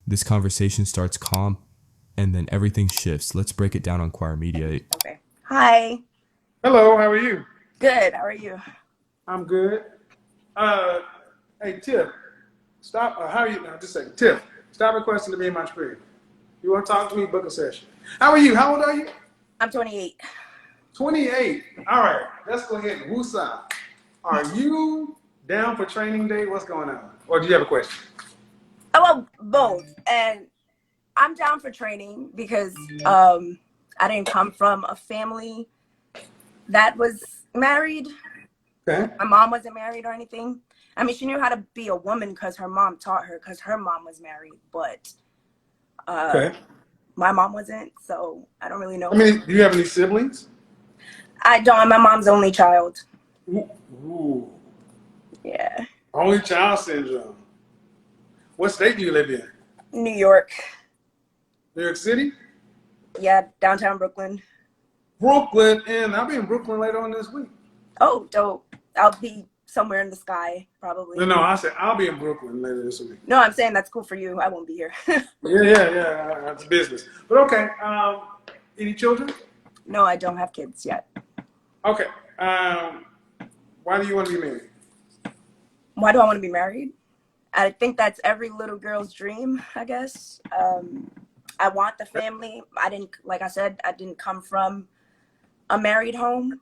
This conversation starts calm and then everything shifts. Let's break it down on Choir Media. Okay. Hi. Hello, how are you? Good. How are you? I'm good. Uh, hey, Tiff, stop. How are you? No, just a second. Tiff, stop requesting to be in my screen. You want to talk to me? Book a session. How are you? How old are you? I'm 28. 28. All right, let's go ahead and woosah. Are you down for training day? What's going on? Or do you have a question? Oh, well, both. And I'm down for training because I didn't come from a family that was married. Okay. My mom wasn't married or anything. I mean, she knew how to be a woman because her mom taught her because her mom was married, but Okay. my mom wasn't, so I don't really know. I mean, do you have any siblings? I don't. I'm my mom's only child. Ooh. Yeah. Only child syndrome. What state do you live in? New York. New York City? Yeah, downtown Brooklyn. Brooklyn, and I'll be in Brooklyn later on this week. Oh, dope. I'll be somewhere in the sky, probably. No, I said I'll be in Brooklyn later this week. No, I'm saying that's cool for you. I won't be here. Yeah. That's business. But okay. Any children? No, I don't have kids yet. Okay. Why do you want to be married? Why do I want to be married? I think that's every little girl's dream, I guess. I want the family. Like I said, I didn't come from a married home.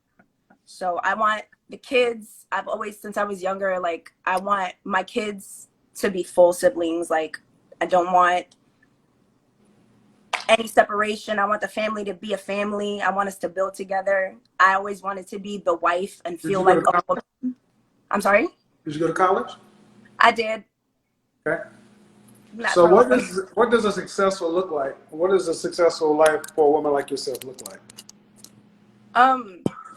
So I want the kids. I've always, since I was younger, like I want my kids to be full siblings. Like I don't want any separation. I want the family to be a family. I want us to build together. I always wanted to be the wife and feel like a woman. I'm sorry? Did you go to college? I did. Okay. Not So for what does a successful look like? What does a successful life for a woman like yourself look like?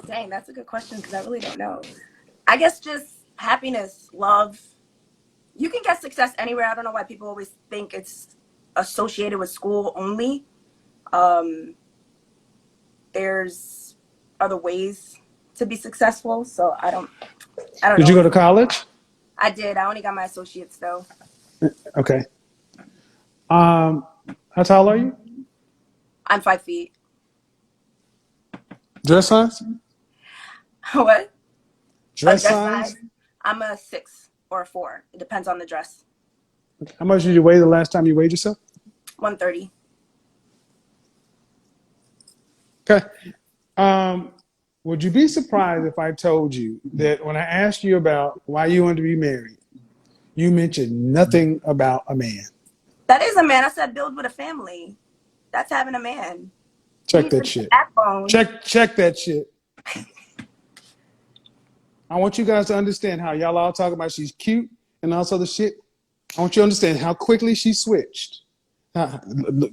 Dang, that's a good question because I really don't know. I guess just happiness, love. You can get success anywhere. I don't know why people always think it's associated with school only. There's other ways to be successful. So I don't Did know. you go to college? I did. I only got my associates though. Okay. How tall are you? I'm 5 feet. Dress size? What? A Dress dress size? size? I'm a 6 or a 4. It depends on the dress. How much did you weigh the last time you weighed yourself? 130. Okay. Would you be surprised if I told you that when I asked you about why you wanted to be married, you mentioned nothing about a man? That is a man. I said build with a family. That's having a man. He Check needs to that be a shit. backbone. Check that shit. I want you guys to understand how y'all all talk about she's cute and all this other shit. I want you to understand how quickly she switched.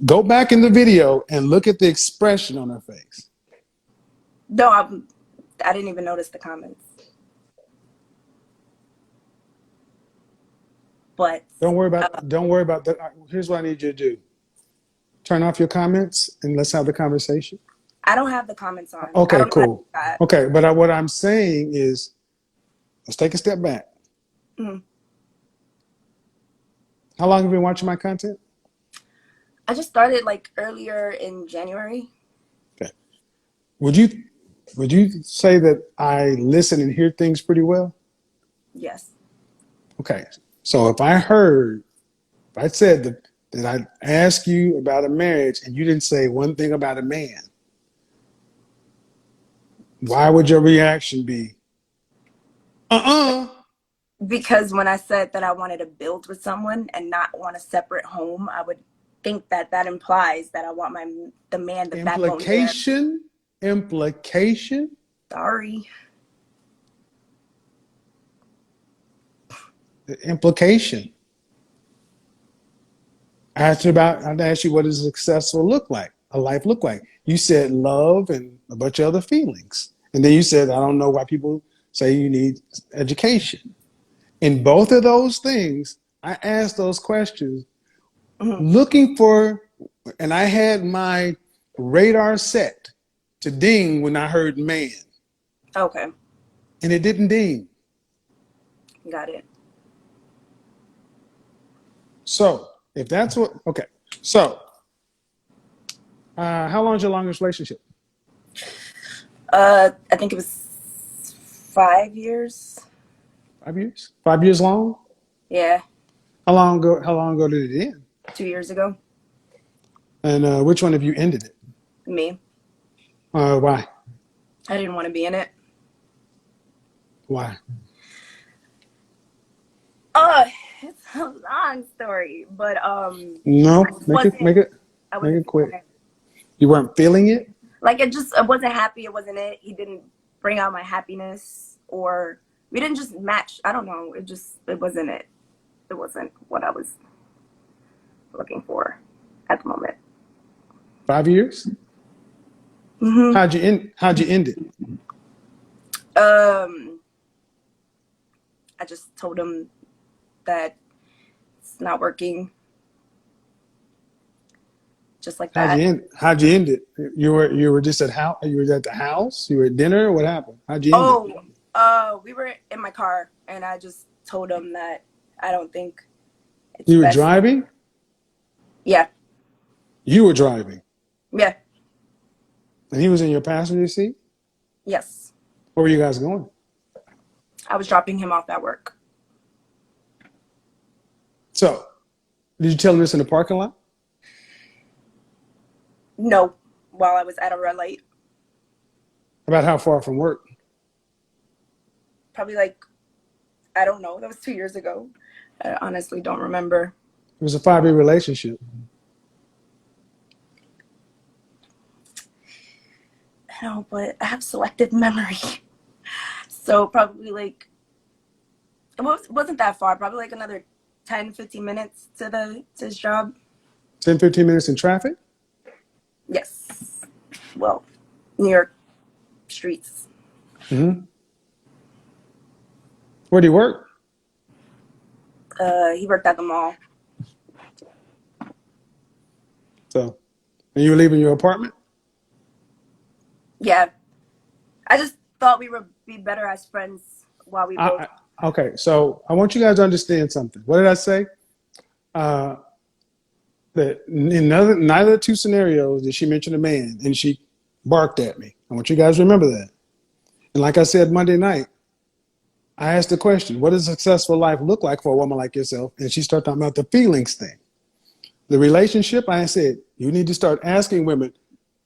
Go back in the video and look at the expression on her face. No, I didn't even notice the comments. But Don't worry about that. Here's what I need you to do. Turn off your comments and let's have the conversation. I don't have the comments on. I Okay, don't know how to cool. do that. Okay, but what I'm saying is, let's take a step back. Mhm. How long have you been watching my content? I just started like earlier in January. Okay. Would you say that I listen and hear things pretty well? Yes. Okay. So if I said that I asked you about a marriage and you didn't say one thing about a man, why would your reaction be, uh-uh? Because when I said that I wanted to build with someone and not want a separate home, I would think that that implies that I want the man, the backbone there. Implication? Sorry. The implication. I asked you what does successful look like, a life look like. You said love and a bunch of other feelings. And then you said, I don't know why people say you need education. In both of those things, I asked those questions looking for, and I had my radar set to ding when I heard man. Okay. And it didn't ding. Got it. So If that's what, okay. So, how long is your longest relationship? I think it was 5 years. 5 years? 5 years long? Yeah, How long ago? How long ago did it end? 2 years ago. And which one of you ended it? Me. Why? I didn't want to be in it. Why? It's a long story, but No, make it I make wasn't it quick. feeling it. You weren't feeling it. Like I wasn't happy. It wasn't it. He didn't bring out my happiness, or we didn't just match. I don't know. It wasn't it. It wasn't what I was looking for at the moment. 5 years? Mm-hmm. How'd you end it? I just told him that it's not working. Just like that. How'd you end it? You were just at how? You were at the house? You were at dinner? What happened? How'd you end it? We were in my car, and I just told him that I don't think it's You were best. driving? Yeah. You were driving. Yeah. And he was in your passenger seat? Yes. Where were you guys going? I was dropping him off at work. So, did you tell him this in the parking lot? No, while I was at a red light. About how far from work? Probably like, I don't know. That was 2 years ago. I honestly don't remember. It was a 5-year relationship. I know, but I have selective memory. So probably like, wasn't that far. Probably like another 10, 15 minutes to his job. 10, 15 minutes in traffic? Yes. Well, New York streets. Mm-hmm. Where do you work? He worked at the mall. So, and you were leaving your apartment? Yeah. I just thought we would be better as friends while we both. Okay, so I want you guys to understand something. What did I say? That in neither of the two scenarios did she mention a man, and she barked at me. I want you guys to remember that. And like I said Monday night, I asked the question, what does a successful life look like for a woman like yourself? And she started talking about the feelings thing. The relationship, I said, you need to start asking women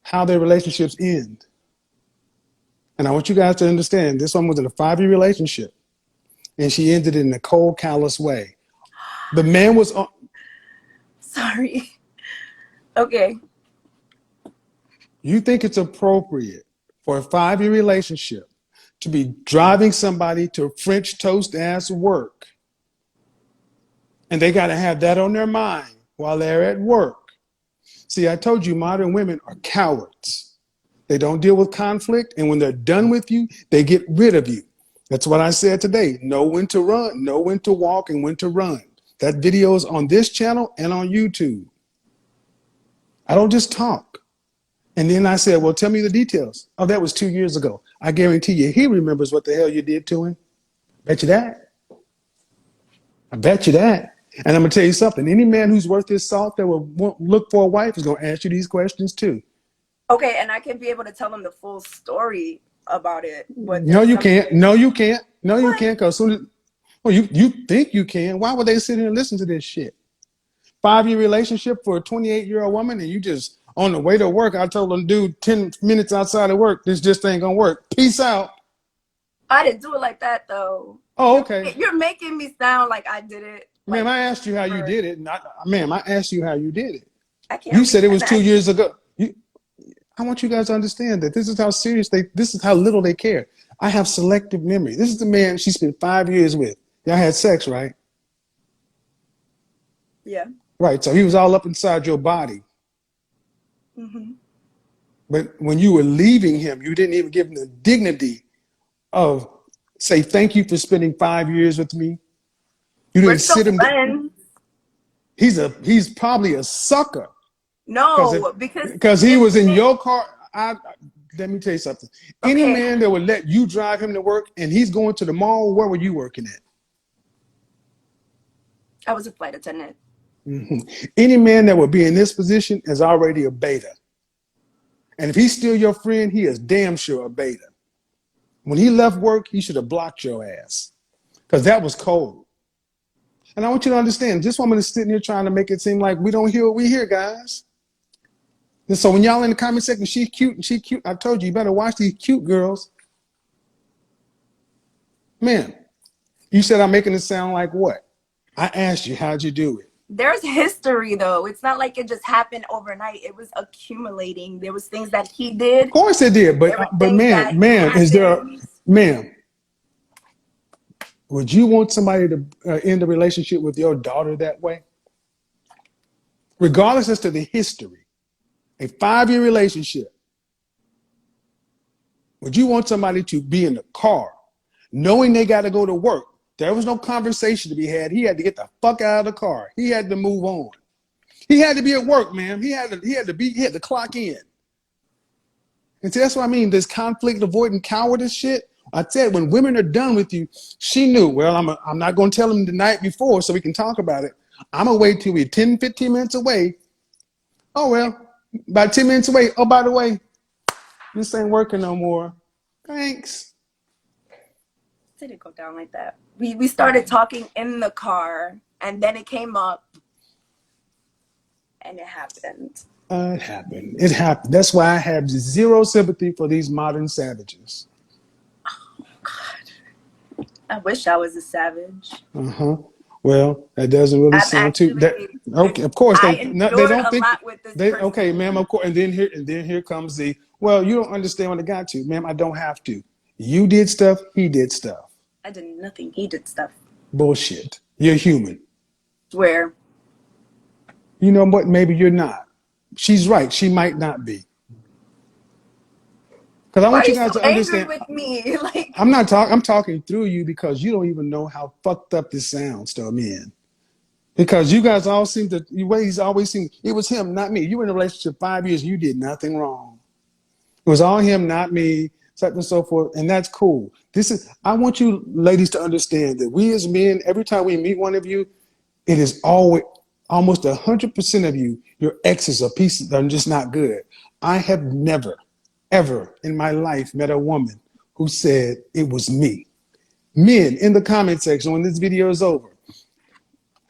how their relationships end. And I want you guys to understand, this one was in a 5-year relationship, and she ended in a cold, callous way. The man was on. Sorry. Okay. You think it's appropriate for a 5-year relationship to be driving somebody to French toast ass work, and they got to have that on their mind while they're at work? See, I told you modern women are cowards. They don't deal with conflict, and when they're done with you, they get rid of you. That's what I said today. Know when to run, know when to walk, and when to run. That video is on this channel and on YouTube. I don't just talk. And then I said, well, tell me the details. Oh, that was 2 years ago. I guarantee you he remembers what the hell you did to him. Bet you that. I bet you that. And I'm going to tell you something. Any man who's worth his salt that will look for a wife is going to ask you these questions too. Okay, and I can be able to tell them the full story about it. But No, you can't. No, you can't. No, you What? can't. Because well, you think you can. Why would they sit here and listen to this shit? 5-year relationship for a 28-year-old woman, and you just on the way to work, I told them, dude, 10 minutes outside of work, this just ain't gonna work. Peace out. I didn't do it like that though. Oh, okay. You're making me sound like I did it. Ma'am, I asked you how you did it. Ma'am, I asked you how you did it. I can't. You said it was 2 years ago. I want you guys to understand that this is how serious this is how little they care. I have selective memory. This is the man she spent 5 years with. Y'all had sex, right? Yeah. Right. So he was all up inside your body. Mm-hmm. But when you were leaving him, you didn't even give him the dignity of say, thank you for spending 5 years with me. You didn't sit him down. He's probably a sucker. No, because he was in your car. Let me tell you something. Okay. Any man that would let you drive him to work and he's going to the mall, where were you working at? I was a flight attendant. Any man that would be in this position is already a beta. And if he's still your friend, he is damn sure a beta. When he left work, he should have blocked your ass because that was cold. And I want you to understand, this woman is sitting here trying to make it seem like we don't hear what we hear, guys. And so when y'all in the comment section, she's cute and she cute. I told you, you better watch these cute girls. Man, you said I'm making it sound like what? I asked you, how'd you do it? There's history though. It's not like it just happened overnight. It was accumulating. There was things that he did. Of course it did, but ma'am, is there, ma'am, would you want somebody to end a relationship with your daughter that way? Regardless as to the history, a 5-year relationship, would you want somebody to be in the car knowing they got to go to work? There was no conversation to be had. He had to get the fuck out of the car. He had to move on. He had to be at work, man. He had to clock in. And see, that's what I mean. This conflict avoiding cowardice shit. I said, when women are done with you, she knew, well, I'm not going to tell him the night before so we can talk about it. I'm going to wait till we're 10, 15 minutes away. Oh, well, about 10 minutes away. Oh, by the way, this ain't working no more. Thanks. It didn't go down like that. We started talking in the car, and then it came up, and it happened. It happened. It happened. That's why I have zero sympathy for these modern savages. Oh, God. I wish I was a savage. Uh-huh. Well, that doesn't really sound too. Okay, of course they don't think. Okay, ma'am. Of course, and then here comes the. Well, you don't understand when I got to, ma'am. I don't have to. You did stuff. He did stuff. I did nothing. He did stuff. Bullshit. You're human. Swear. You know what? Maybe you're not. She's right. She might not be. Because I want you guys to understand. With me? Like, I'm not talking. I'm talking through you because you don't even know how fucked up this sounds to a man. Because you guys all seem to. The way he's always seemed. It was him, not me. You were in a relationship 5 years. You did nothing wrong. It was all him, not me. So on and so forth, and that's cool. I want you ladies to understand that we as men, every time we meet one of you, it is always almost 100% of you, your exes are pieces that are just not good. I have never, ever in my life met a woman who said it was me. Men, in the comment section when this video is over,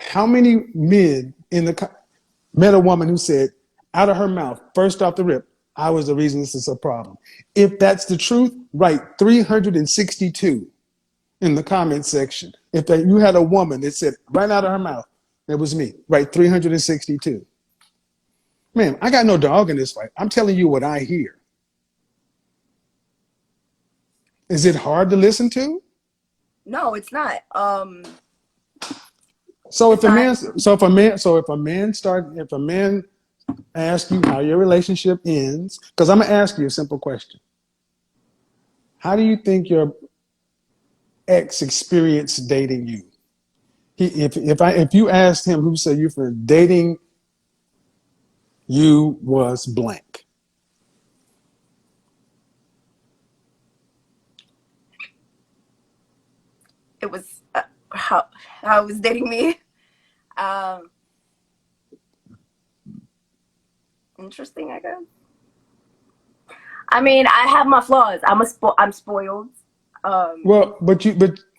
how many men met a woman who said out of her mouth, first off the rip, I was the reason this is a problem. If that's the truth, write 362 in the comment section. If you had a woman that said right out of her mouth, it was me, write 362. Man, I got no dog in this fight. I'm telling you what I hear. Is it hard to listen to? No, it's not. So if a man ask you how your relationship ends, because I'm gonna ask you a simple question. How do you think your ex experienced dating you? If you asked him who said you for dating you was blank. It was how it was dating me. Interesting, I guess. I mean, I have my flaws. I'm spoiled. Well, but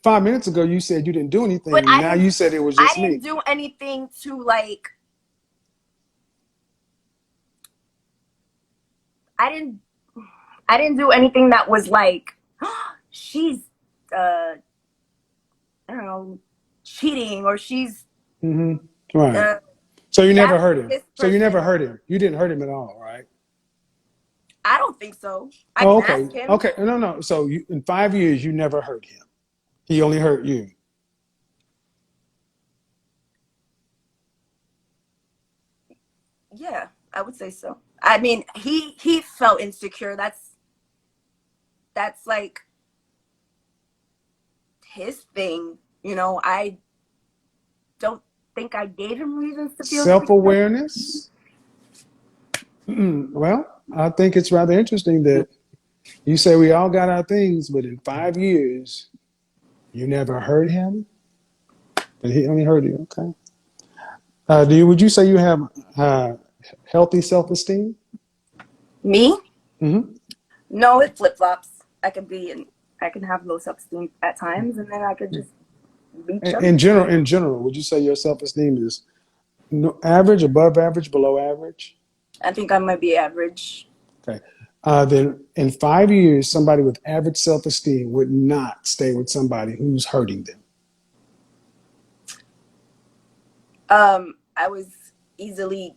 5 minutes ago you said you didn't do anything. And now you said it was just me. I didn't do anything to like. I didn't do anything that was like, she's I don't know, cheating or she's right. So you never hurt him. So you never hurt him. You didn't hurt him at all, right? I don't think so. I can ask him. Okay. No. So in 5 years, you never hurt him. He only hurt you. Yeah, I would say so. I mean, he felt insecure. That's like his thing. You know, I don't think I gave him reasons to feel self-awareness. Well, I think it's rather interesting that you say we all got our things, but in 5 years, you never hurt him, but he only hurt you. Okay. Would you say you have healthy self-esteem? Me? Mm-hmm. No, it flip flops. I can have low self esteem at times, and then I could just be chubby. In general, would you say your self-esteem is average, above average, below average? I think I might be average. Okay. Then in 5 years, somebody with average self-esteem would not stay with somebody who's hurting them. I was easily,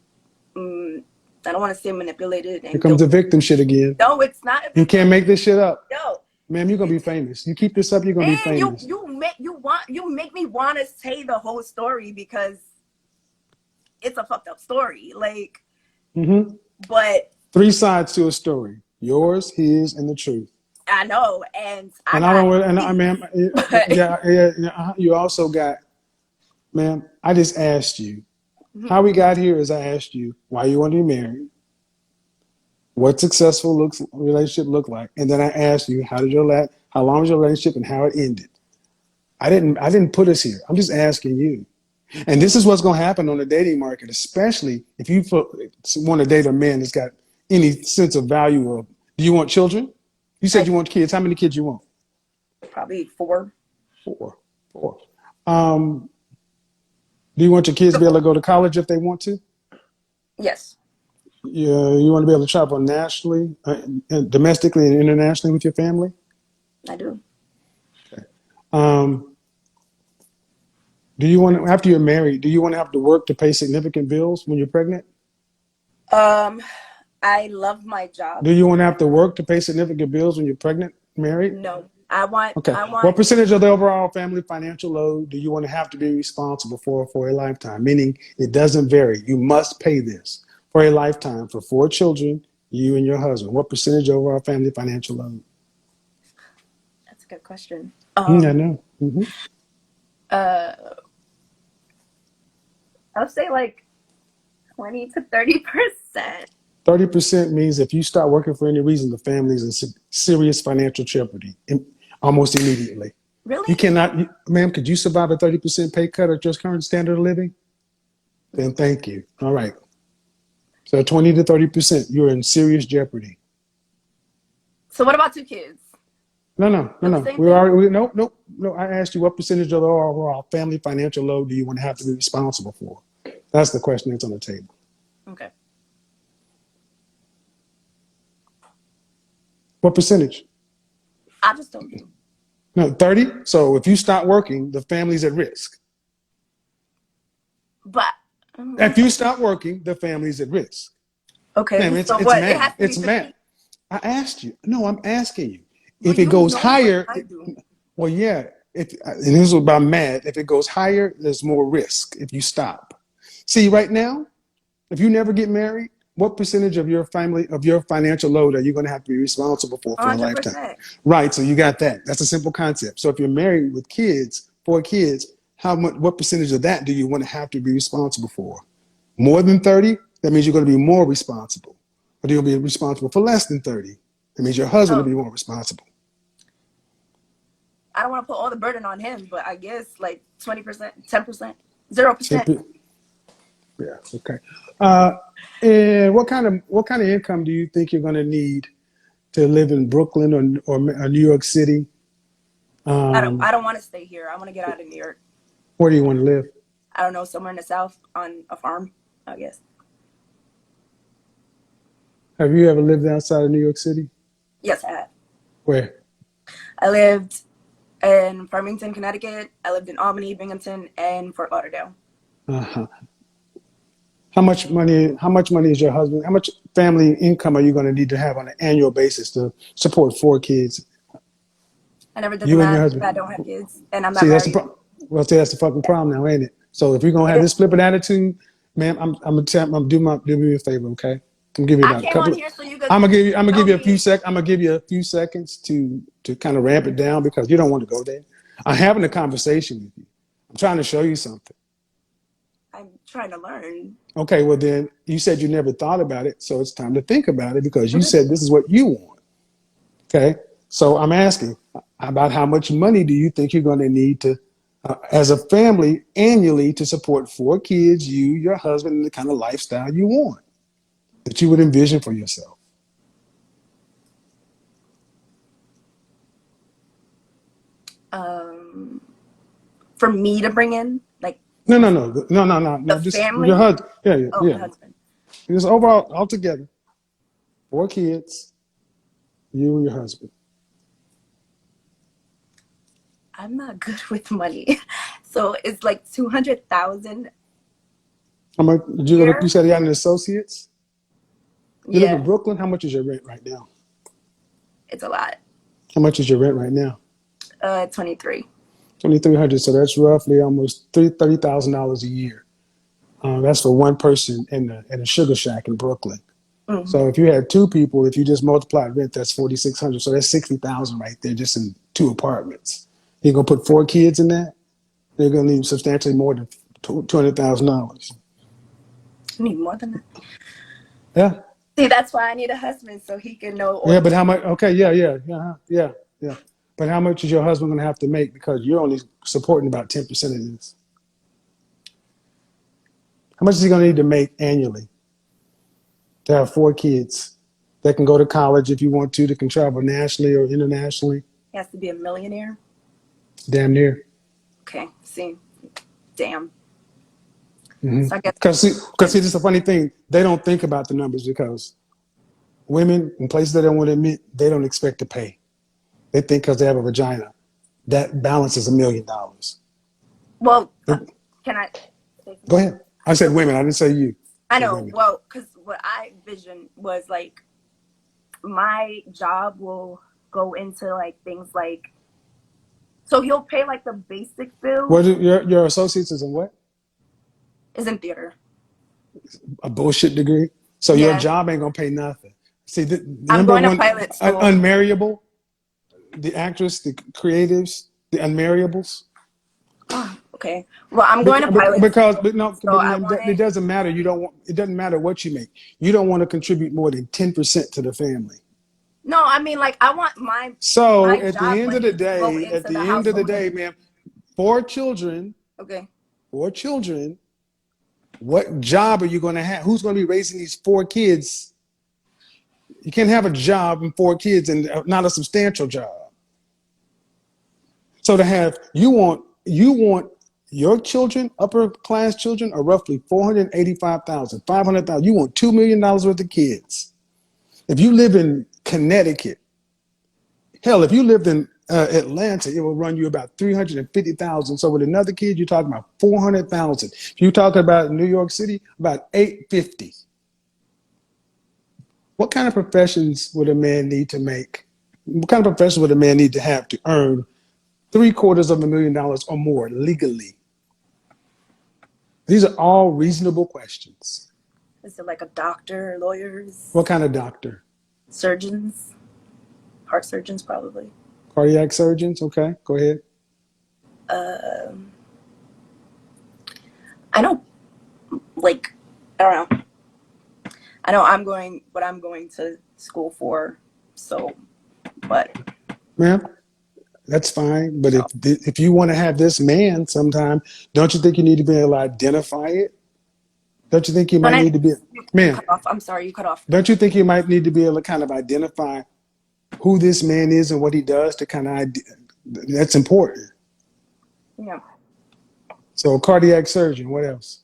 I don't want to say manipulated. Here comes the victim shit again. No, it's not. You can't make this shit up. No. Ma'am, you're gonna be famous. You keep this up, you're gonna be famous. You make me want to say the whole story because it's a fucked up story. Like, but 3 sides to a story: yours, his, and the truth. I know, and you also got, ma'am. I just asked you how we got here. Is I asked you why you want to be married, what successful relationship look like, and then I asked you how long was your relationship and how it ended. I didn't put us here. I'm just asking you. And this is what's going to happen on the dating market, especially if you want to date a man that's got any sense of value of. Do you want children? You said you want kids. How many kids you want? Probably 4. 4. Do you want your kids to be able to go to college if they want to? Yes. Yeah, you want to be able to travel nationally, domestically, and internationally with your family? I do. Okay. Do you want to, after you're married, do you want to have to work to pay significant bills when you're pregnant? I love my job. Do you want to have to work to pay significant bills when you're pregnant, married? No. Okay. What percentage of the overall family financial load do you want to have to be responsible for a lifetime? Meaning it doesn't vary. You must pay this for a lifetime for 4 children, you and your husband. What percentage of our family financial load? That's a good question. I know. I'll say like 20 to 30%. 30% means if you start working for any reason, the family's in serious financial jeopardy almost immediately. Really? You cannot, ma'am, could you survive a 30% pay cut at your current standard of living? Then thank you. All right. So 20 to 30%, you're in serious jeopardy. So what about 2 kids? No. I asked you what percentage of the overall family financial load do you want to have to be responsible for? That's the question that's on the table. Okay. What percentage? I just told you. No, 30. So if you stop working, the family's at risk. But if you stop working, the family's at risk. Okay. Ma'am, it's math. It's math. I asked you. No, I'm asking you. If it goes higher, well, yeah. And this is about math. If it goes higher, there's more risk if you stop. See, right now, if you never get married, what percentage of your financial load are you going to have to be responsible for a 100%. lifetime? Right. So you got that. That's a simple concept. So if you're married with kids, 4 kids, what percentage of that do you want to have to be responsible for? More than 30? That means you're going to be more responsible. Or you'll be responsible for less than 30. That means your husband will be more responsible. I don't want to put all the burden on him, but I guess like 20%, 10%, 0%. Yeah. Okay. And what kind of income do you think you're going to need to live in Brooklyn or New York City? I don't want to stay here. I want to get out of New York. Where do you want to live? I don't know, somewhere in the South on a farm, I guess. Have you ever lived outside of New York City? Yes, I have. Where? I lived in Farmington, Connecticut. I lived in Albany, Binghamton, and Fort Lauderdale. Uh-huh. How much money is your husband? How much family income are you going to need to have on an annual basis to support 4 kids? I never did the math. I don't have kids, and I'm not married. That's the fucking problem now, ain't it? So if you're gonna have this flippant attitude, ma'am, I'm gonna do me a favor, okay? I'm gonna give you about a couple. I'm gonna give you a few seconds. I'm gonna give you a few seconds to kind of ramp it down because you don't want to go there. I'm having a conversation with you. I'm trying to show you something. I'm trying to learn. Okay, well then you said you never thought about it, so it's time to think about it because you said this is what you want. Okay, so I'm asking about how much money do you think you're going to need to as a family annually to support 4 kids, you, your husband, and the kind of lifestyle you want, that you would envision for yourself? For me to bring in, like, No. the Just your family. husband. Yeah. Oh, my husband. Just overall, altogether, 4 kids, you and your husband. I'm not good with money, so it's like 200,000 How much? here. You said you got an associates. You live in Yeah, Brooklyn. How much is your rent right now? it's a lot. How much is your rent right now? 23. 2,300. So that's roughly almost $30,000 a year. That's for one person in a sugar shack in Brooklyn. Mm-hmm. So if you had 2 people, if you just multiplied rent, that's 4,600. So that's 60,000 right there, just in 2 apartments. You're gonna put 4 kids in that. They're gonna need substantially more than $200,000. I need more than that. Yeah. See, that's why I need a husband so he can know all Yeah, the. but how much? Okay, yeah. But how much is your husband gonna have to make, because you're only supporting about 10% of this? How much is he gonna need to make annually to have 4 kids that can go to college if you want to, that can travel nationally or internationally? He has to be a millionaire. Damn near. Okay, see, damn. Mm-hmm. So I guess Because see, this is a funny thing. They don't think about the numbers, because women in places they don't want to admit, they don't expect to pay. They think because they have a vagina, that balance is $1 million. well, can I say Go something? ahead. I said women. I didn't say you. I I said know. women. Well, because what I envisioned was like my job will go into like things like, so he'll pay like the basic bills. What your associates is in what? Is in theater. A bullshit degree. So your Yeah, job ain't gonna pay nothing. See, the I'm number going to one, pilot school. unmarriable, the actress, the creatives, the unmarriables. Oh, okay. Well, I'm going to pilot Because, school, so but I want it it. doesn't matter. You don't want. It doesn't matter what you make. You don't want to contribute more than 10% to the family. No, I mean like I want So my job money to go into the household. man, 4 children, Okay. 4 children. What job are you going to have? Who's going to be raising these 4 kids? You can't have a job and 4 kids and not a substantial job. So to have, you want your children, upper class children, are roughly 485,000, 500,000. You want $2 million worth of kids. If you live in Connecticut, hell, if you lived in Atlanta, it will run you about 350,000. So with another kid, you're talking about 400,000. If you're talking about New York City, about 850. What kind of professions would a man need to make? What kind of profession would a man need to have to earn $750,000 or more legally? These are all reasonable questions. Is it like a doctor, lawyers, What kind of doctor? surgeons, heart surgeons probably. Cardiac surgeons? Okay, go ahead. I know, like, I don't know. I know what I'm going to school for. So, but Ma'am, that's fine. But if you want to have this man sometime, don't you think you need to be able to identify it? Don't you think you when might need to be, you ma'am, cut off. I'm sorry, you cut off. don't you think you might need to be able to kind of identify who this man is and what he does to kind of, that's important. Yeah. So a cardiac surgeon, what else?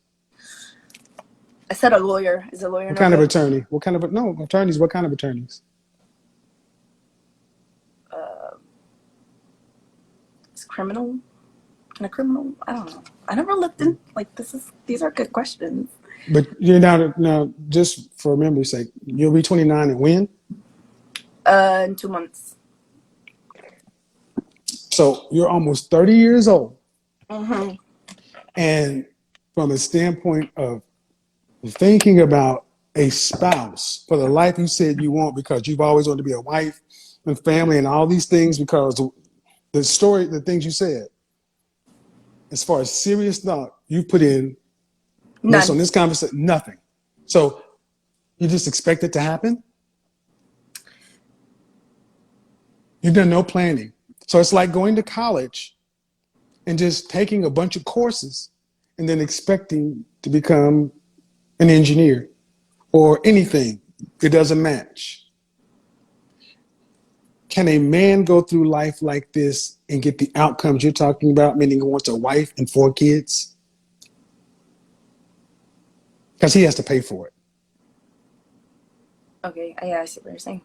I said a lawyer. Is a lawyer What no kind of good? attorney? No, attorneys, what kind of attorneys? Is criminal? Can a criminal? I don't know. I never looked in. Like these are good questions. But you're now, just for memory's sake, you'll be 29 and when? In 2 months. So you're almost 30 years old. Mm-hmm. And from a standpoint of thinking about a spouse for the life you said you want, because you've always wanted to be a wife and family and all these things, because the things you said, as far as serious thought, you put in, based on None. this conversation, nothing. So you just expect it to happen? You've done no planning. So it's like going to college and just taking a bunch of courses and then expecting to become an engineer or anything. It doesn't match. Can a man go through life like this and get the outcomes you're talking about, meaning he wants a wife and 4 kids? Because he has to pay for it. Okay, yeah, I see what you're saying.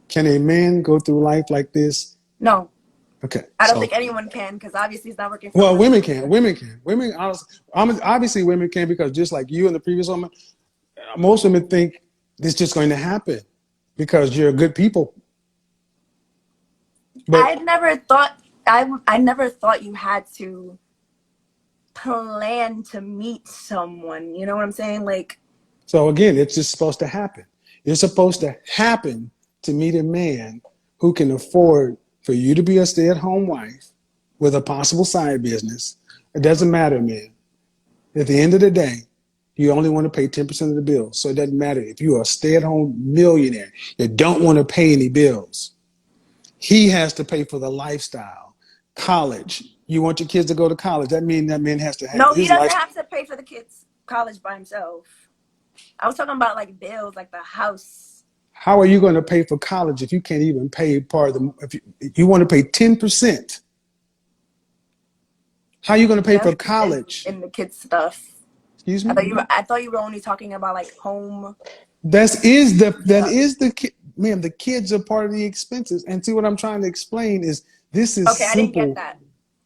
Can a man go through life like this? No, Okay. I don't think anyone can, because obviously it's not working for Well, them. women can. Women can. Women, obviously, women can, because just like you and the previous woman, most women think this is just going to happen because you're good people. But I never thought you had to plan to meet someone. You know what I'm saying? Like, so again, it's just supposed to happen. It's supposed to happen to meet a man who can afford for you to be a stay-at-home wife with a possible side business. It doesn't matter, man. At the end of the day, you only want to pay 10% of the bills. So it doesn't matter if you're a stay-at-home millionaire that don't want to pay any bills. He has to pay for the lifestyle. College. You want your kids to go to college. That means that man has to have no, he his doesn't life. have to pay for the kids' college by himself. I was talking about like bills, like the house. How are you going to pay for college if you can't even pay part of the, if you want to pay 10%? How are you going to pay for college? In the kids' stuff. Excuse me? I thought you were only talking about like home. That is the ma'am, the kids are part of the expenses. And see, what I'm trying to explain is this is Okay, I didn't get simple. that.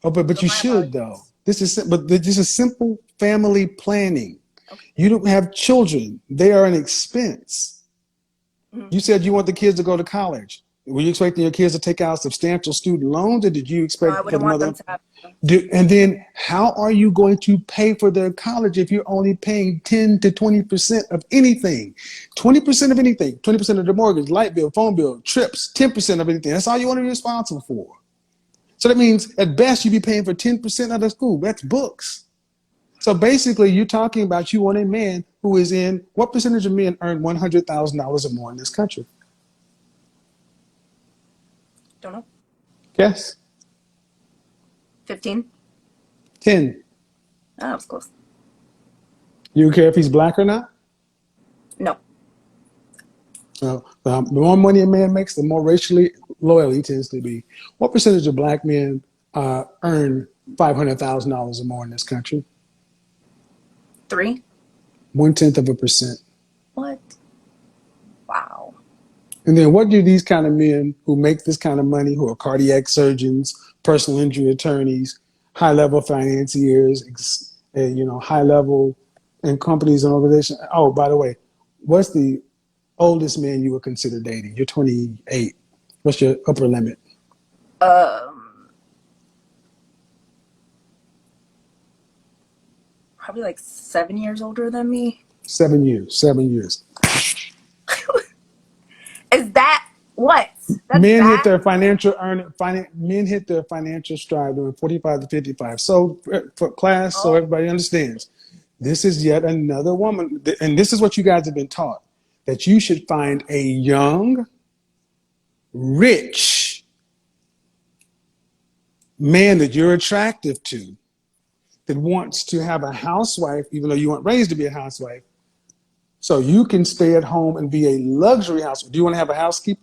Oh, but So you my should apologies. though. This is simple family planning. Okay. You don't have children. They are an expense. Mhm. You said you want the kids to go to college. Were you expecting your kids to take out substantial student loans, or did you No, I expect for wouldn't the want mother? them to have. And then how are you going to pay for their college if you're only paying 10 to 20% of anything? 20% of anything, 20% of the mortgage, light bill, phone bill, trips, 10% of anything. That's all you want to be responsible for. So that means at best you'd be paying for 10% of the school. That's books. So basically you're talking about you want a man who is in, what percentage of men earn $100,000 or more in this country? Don't know. Yes. 15. 10. Oh, that was close. You care if he's black or not? No. The more money a man makes, the more racially loyal he tends to be. What percentage of black men earn $500,000 or more in this country? 3. 0.1%. What? Wow. And then what do these kind of men who make this kind of money, who are cardiac surgeons, personal injury attorneys, high-level financiers, high-level in companies and organizations? Oh, by the way, what's the oldest man you would consider dating? You're 28. What's your upper limit? Probably like 7 years older than me. 7 years. 7 years. Is that what? That's Men bad? hit their financial men hit their financial stride during 45 to 55. So for class, so everybody understands, this is yet another woman, and this is what you guys have been taught, that you should find a young, rich man that you're attractive to, that wants to have a housewife, even though you weren't raised to be a housewife, so you can stay at home and be a luxury housewife. Do you want to have a housekeeper?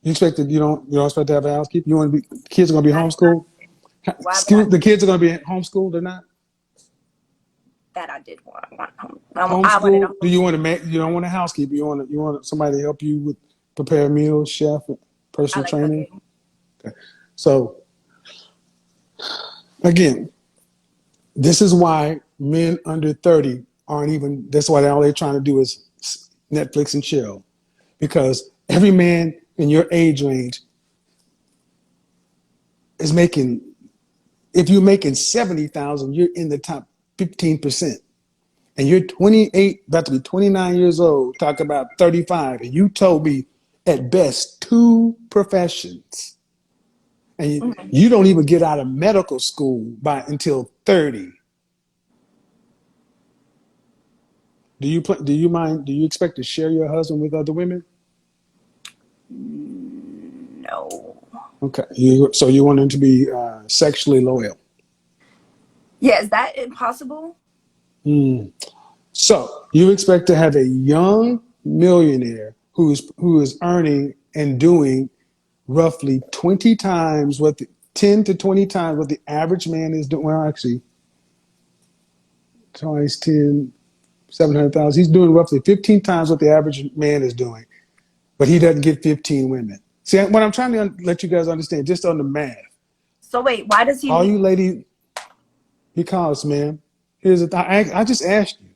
You don't expect to have a housekeeper? You want to be, kids are going to be homeschooled? The kids are going to be homeschooled or not? That I did want home. Homeschool? Do you want to you don't want a housekeeper? You want somebody to help you with prepare meals, chef, personal training? Cooking. Okay. So again, this is why men under 30 aren't even, that's why all they're trying to do is Netflix and chill. Because every man in your age range is making, if you're making 70,000, you're in the top 15%. And you're 28, about to be 29 years old, talk about 35. And you told me at best 2 professions. And you don't even get out of medical school until 30. Do you expect to share your husband with other women? No. Okay. So you want him to be sexually loyal. Yeah, is that impossible? So you expect to have a young millionaire who is earning and doing roughly 20 times 10 to 20 times what the average man is doing. Well, actually, times 10, 700,000. He's doing roughly 15 times what the average man is doing, but he doesn't get 15 women. See, what I'm trying to let you guys understand, just on the math. So wait, why does he All need? you ladies, because, ma'am, I just asked you.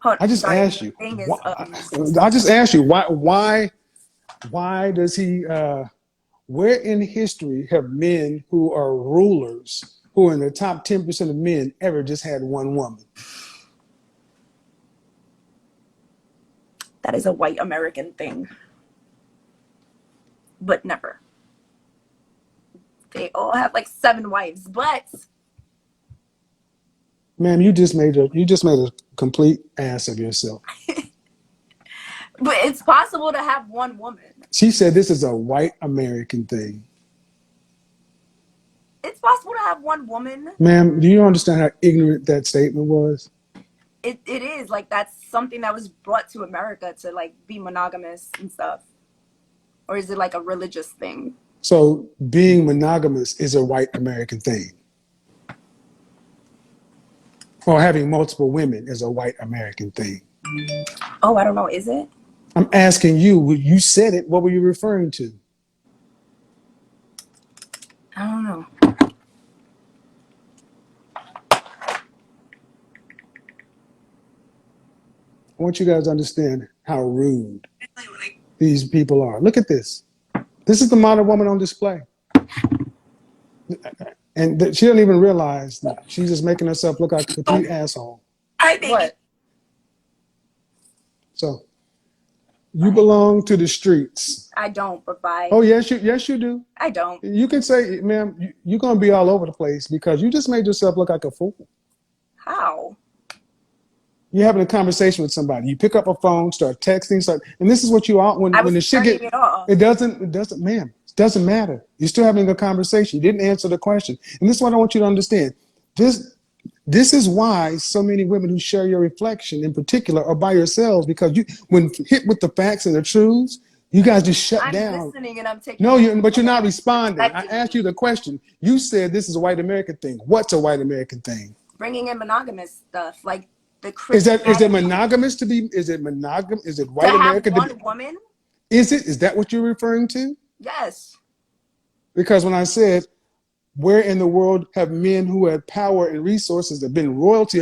Hold, I just sorry, asked you. thing is, I just asked you why does he? Where in history have men who are rulers, who are in the top 10% of men, ever just had one woman? that is a white American thing, but never. They all have like 7 wives, but Ma'am, you just made a complete ass of yourself. it's possible to have one woman. She said this is a white American thing. It's possible to have one woman. Ma'am, do you understand how ignorant that statement was? It is like that's something that was brought to America to like be monogamous and stuff, or is it like a religious thing? So being monogamous is a white American thing. Or having multiple women is a white American thing. Oh, I don't know. Is it? I'm asking you, you said it, what were you referring to? I don't know. I want you guys to understand how rude these people are. Look at this. This is the model woman on display. And she doesn't even realize that she's just making herself look like a complete asshole. I think what? So you belong to the streets. I don't, but by Oh, yes, you do. I don't. You can say, ma'am, you're going to be all over the place because you just made yourself look like a fool. How? You're having a conversation with somebody. You pick up a phone, start texting, and this is what you are when the shit get. It doesn't, ma'am. It doesn't matter. You're still having a conversation. You didn't answer the question, and this is what I want you to understand. This is why so many women who share your reflection, in particular, are by yourselves because when hit with the facts and the truths, you guys just shut down. I'm listening and I'm taking. No, but you're not responding. I asked you the question. You said this is a white American thing. What's a white American thing? Bringing in monogamous stuff like. Is it monogamous to be? Is it monogam? Is it white American? To have one woman? Is that what you're referring to? Yes. Because when I said, where in the world have men who had power and resources have been royalty?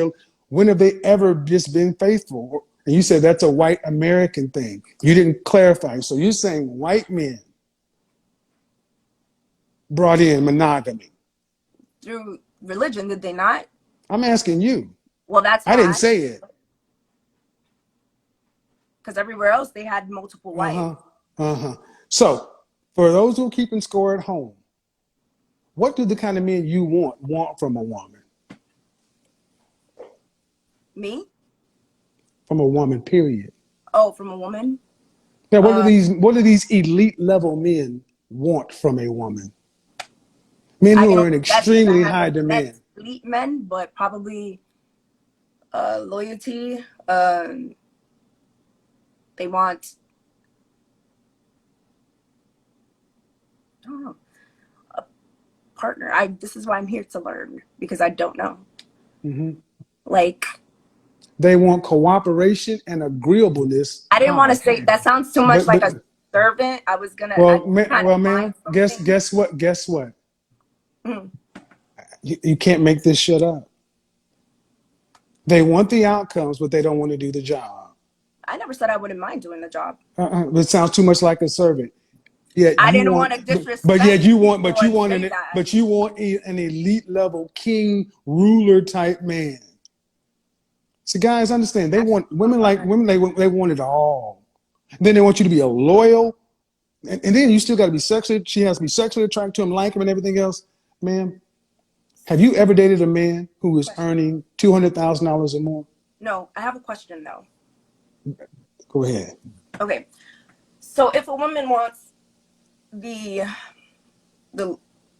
When have they ever just been faithful? And you said that's a white American thing. You didn't clarify. So you're saying white men brought in monogamy through religion? Did they not? I'm asking you. Well, that's I didn't say it. Because everywhere else they had multiple wives. So, for those who are keeping score at home, what do the kind of men you want from a woman? Me? From a woman, period. Oh, from a woman? Yeah. What do these elite level men want from a woman? Men who are in extremely high demand. Elite men, but probably. Loyalty. They want. I don't know. A partner. This is why I'm here to learn because I don't know. Mm-hmm. Like. They want cooperation and agreeableness. I didn't want to say that. Sounds too much like a servant. I was gonna. Well, ma'am. Guess what? Mm. You can't make this shit up. They want the outcomes, but they don't want to do the job. I never said I wouldn't mind doing the job. It sounds too much like a servant. Yeah, I didn't want to disrespect. But you want an elite level king ruler type man. See, guys, understand they want women like women. They want it all. Then they want you to be a loyal, and then you still got to be sexually. She has to be sexually attracted to him, like him, and everything else, ma'am. Have you ever dated a man who is earning $200,000 or more? No, I have a question though. Go ahead. Okay. So if a woman wants the the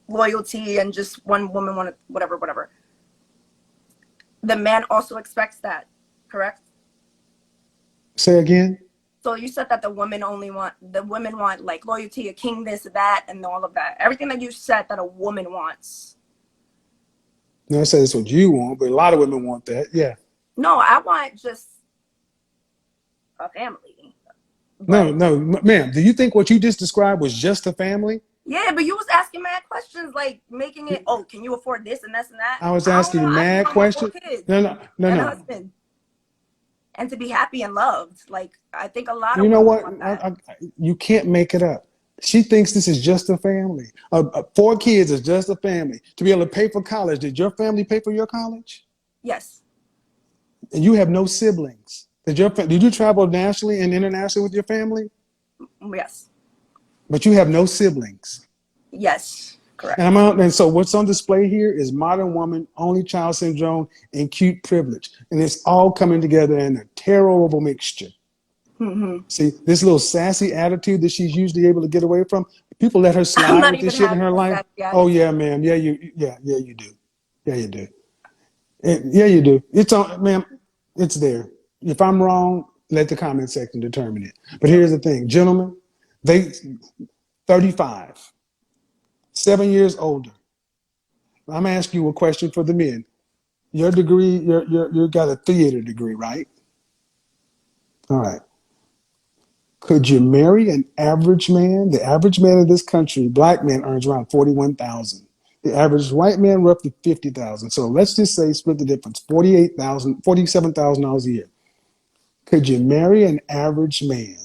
loyalty and just one woman, one whatever. The man also expects that, correct? Say again. So you said that the women want like loyalty, a king, this, that, and all of that. Everything that you said that a woman wants. No, I say it's what you want, but a lot of women want that. Yeah. No, I want just a family. No, But no, ma'am. Do you think what you just described was just a family? yeah, but you was asking mad questions, like making it, oh, can you afford this and this and that? I was I don't asking want, I just mad want my 4 questions. kids No, no, no, and a no. husband and to be happy and loved. Like, I think a lot You of know women what? want that. You can't make it up. She thinks this is just a family. 4 kids is just a family. To be able to pay for college, did your family pay for your college? Yes. And you have no siblings. Did you travel nationally and internationally with your family? Yes. But you have no siblings. Yes. Correct. And so what's on display here is modern woman, only child syndrome, and cute privilege. And it's all coming together in a terrible mixture. Mm-hmm. See, this little sassy attitude that she's usually able to get away from, people let her I'm slide not with this even shit in having her a life. sex yet. Oh yeah, ma'am. Yeah, you do. Yeah, you do. Yeah, you do. It's on, ma'am, it's there. If I'm wrong, let the comment section determine it. But here's the thing, gentlemen, they 35, 7 years older. I'm asking you a question for the men. Your degree, you got a theater degree, right? All right. Could you marry an average man? The average man in this country, black man, earns around 41,000. The average white man, roughly 50,000. So let's just say split the difference, 48,000, $47,000 a year. Could you marry an average man?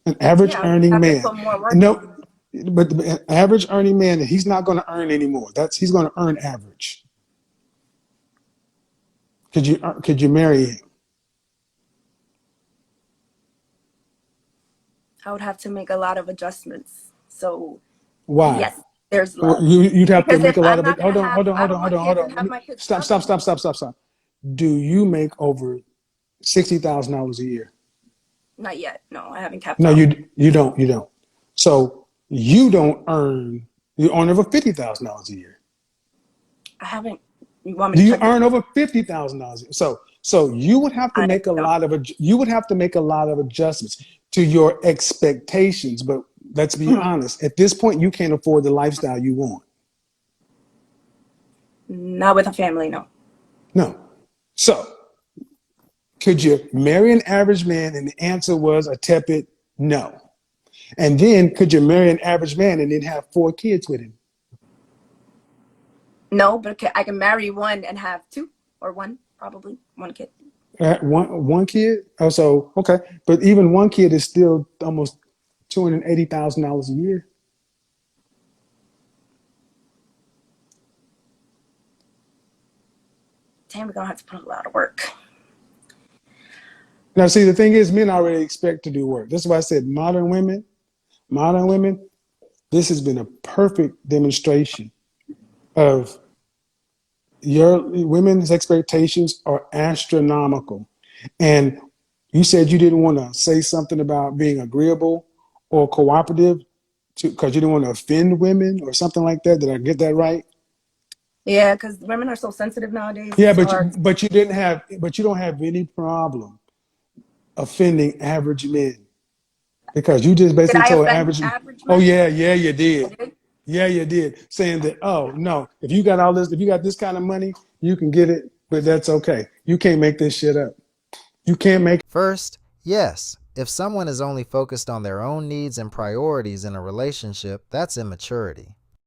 An average Yeah, I earning have to man? put more work No, in. but the average earning man, he's not going to earn anymore. He's going to earn average. Could you marry him? I would have to make a lot of adjustments. So Why? yes, there's Well, love. you'd have to Because if make a lot I'm of it. not gonna have, I don't want Hold kids on. and have my kids Stop, struggling. stop. Do you make over $60,000 a year? Not yet. No, I haven't capped No, out. you don't. So you earn over $50,000 a year. I haven't. You want me Do to you check this? earn over $50,000? So you would have to I make a don't. lot of you would have to make a lot of adjustments to your expectations. But let's be Mhm. honest, at this point, you can't afford the lifestyle you want. Not with a family, no. No. So could you marry an average man? And the answer was a tepid no. And then could you marry an average man and then have 4 kids with him? No, but I can marry one and have 2 or 1, probably 1 kid. One kid? Oh, so okay, but even 1 kid is still almost $280,000 a year. Damn, we're gonna have to put a lot of work. Now, see, the thing is, men already expect to do work. That's why I said modern women. This has been a perfect demonstration of your women's expectations are astronomical. And you said you didn't want to say something about being agreeable or cooperative because you didn't want to offend women or something like that. Did I get that right? Yeah, because women are so sensitive nowadays. Yeah, It's so hard. but you don't have any problem offending average men because you just Did basically I told offend average. average Oh men? yeah, you I did. did. Yeah, you did. Saying that, oh no, if you got all this, if you got this kind of money, you can get it, but that's okay. You can't make this shit up. You can't make. First, yes, if someone is only focused on their own needs and priorities in a relationship, that's immaturity.